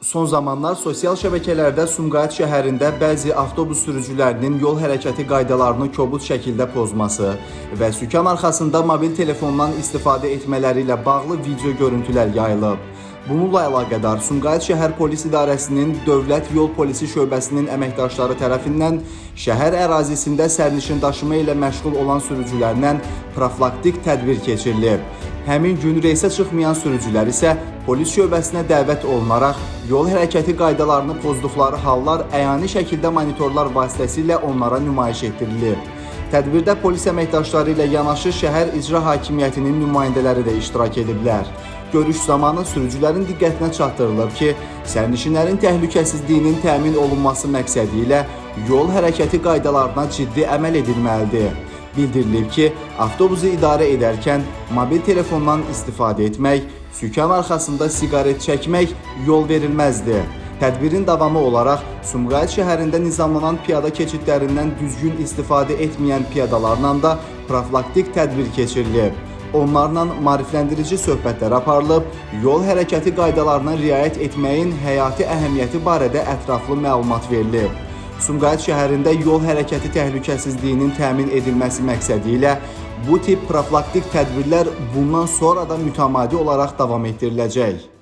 Son zamanlar sosial şəbəkələrdə Sumqayıt şəhərində bəzi avtobus sürücülərinin yol hərəkəti qaydalarını kobud şəkildə pozması və sükan arxasında mobil telefondan istifadə etmələri ilə bağlı video görüntülər yayılıb. Bununla əlaqədar Sumqayıt şəhər polis idarəsinin Dövlət Yol Polisi şöbəsinin əməkdaşları tərəfindən şəhər ərazisində sərnişin daşıma ilə məşğul olan sürücülərlə profilaktik tədbir keçirilib. Həmin gün reysə çıxmayan sürücülər isə polis şöbəsinə dəvət olunaraq yol hərəkəti qaydalarını pozduqları hallar əyani şəkildə monitorlar vasitəsilə onlara nümayiş etdirilib. Tədbirdə polis əməkdaşları ilə yanaşı şəhər icra hakimiyyətinin nümayəndələri də iştirak ediblər. Görüş zamanı sürücülərin diqqətinə çatdırılıb ki, sərnişinlərin təhlükəsizliyinin təmin olunması məqsədi ilə yol hərəkəti qaydalarına ciddi əməl edilməlidir. Bildirilib ki, avtobusu idarə edərkən mobil telefondan istifadə etmək, sükan arxasında siqaret çəkmək yol verilməzdir. Tədbirin davamı olaraq Sumqayıt şəhərində nizamlanan piyada keçidlərindən düzgün istifadə etməyən piyadalarla da profilaktik tədbir keçirilib. Onlarla maarifləndirici söhbətlər aparılıb, yol hərəkəti qaydalarına riayət etməyin həyati əhəmiyyəti barədə ətraflı məlumat verilib. Sumqayıt şəhərində yol hərəkəti təhlükəsizliyinin təmin edilməsi məqsədi ilə bu tip profilaktik tədbirlər bundan sonra da mütəmadi olaraq davam etdiriləcək.